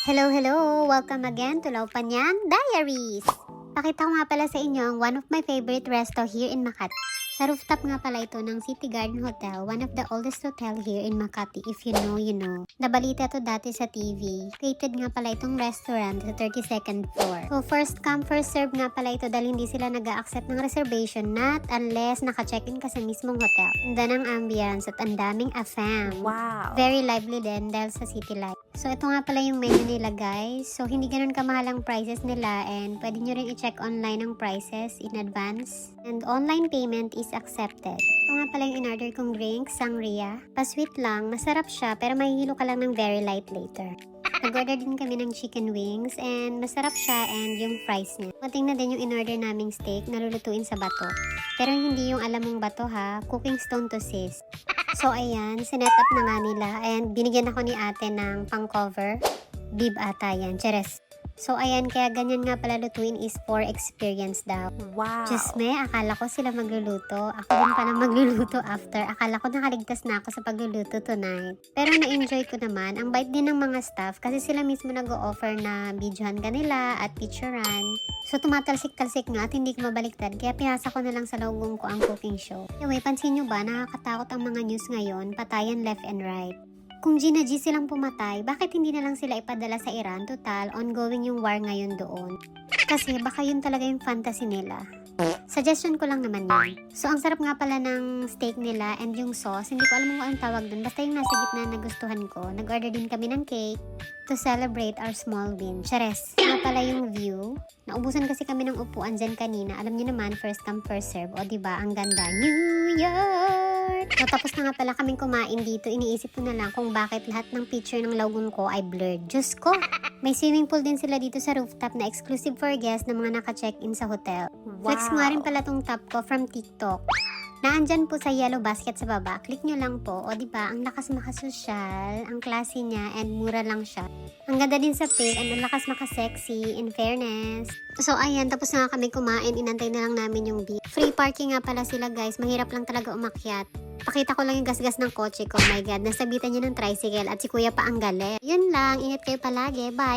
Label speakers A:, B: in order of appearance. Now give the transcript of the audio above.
A: Hello, hello! Welcome again to Laupanyang Diaries! Pakita ko nga pala sa inyo ang one of my favorite resto here in Makati. Sa rooftop nga pala ito ng City Garden Hotel, one of the oldest hotel here in Makati. If you know, you know. Nabalita to dati sa TV. Created nga pala itong restaurant sa 32nd floor. So first come, first serve nga pala ito dahil hindi sila nag-a-accept ng reservation not unless naka-check-in ka sa mismong hotel. Ganda ng ambience at ang daming afam.
B: Wow!
A: Very lively din dahil sa city life. So ito nga pala yung menu nila guys. So hindi ganun kamahal ang prices nila and pwede nyo rin i-check online ang prices in advance. And online payment is accepted. Ito nga pala yung in-order kong drink, sangria. Pa-sweet lang, masarap siya pero mahihilo ka lang ng very light later. Nag-order din kami ng chicken wings and masarap siya and yung fries niya. Mating na din yung in-order naming steak na lulutuin sa bato. Pero hindi yung alam mong bato ha, cooking stone to sis. So ayan, sinet up na nga nila and binigyan ako ni ate ng pang-cover. Bib ata yan, cheres. So ayan, kaya ganyan nga pala lutuin is for experience daw.
B: Wow!
A: Diyos me, akala ko sila magluluto. Ako din pala magluluto after. Akala ko nakaligtas na ako sa pagluluto tonight. Pero na-enjoy ko naman. Ang bait din ng mga staff kasi sila mismo nag-o-offer na videohan ka nila at picturean. So tumatalsik-talsik nga at hindi ko mabaliktad. Kaya pinasa ko na lang sa loob ko ang cooking show. Anyway, pansin nyo ba, nakakatakot ang mga news ngayon, patayan left and right. Kung G silang pumatay, bakit hindi na lang sila ipadala sa Iran? Total, ongoing yung war ngayon doon. Kasi baka yun talaga yung fantasy nila. Suggestion ko lang naman yun. So, ang sarap nga pala ng steak nila and yung sauce. Hindi ko alam kung anong tawag dun. Basta yung nasa gitna na nagustuhan ko. Nag-order din kami ng cake to celebrate our small win. Chares. Nga pala yung view. Naubusan kasi kami ng upuan dyan kanina. Alam niyo naman, first come, first serve. O diba, ang ganda. New York! So, tapos na nga pala kaming kumain dito. Iniisip ko na lang kung bakit lahat ng picture ng logong ko ay blurred. Diyos ko! May swimming pool din sila dito sa rooftop na exclusive for guests na mga naka-check-in sa hotel.
B: Wow!
A: Flex nga rin pala tong top ko from TikTok. Naandyan po sa yellow basket sa baba. Click nyo lang po. O diba, ang lakas makasosyal, ang klase niya, and mura lang siya. Ang ganda din sa pic, and ang lakas makasexy, in fairness. So ayan, tapos na kami kumain. Inantay na lang namin yung beef. Free parking nga pala sila guys. Mahirap lang talaga umakyat. Pakita ko lang yung gasgas ng kotse ko. Oh my God, nasabitan niya ng tricycle at si kuya pa ang galit. Yun lang, ingat kayo palagi. Bye!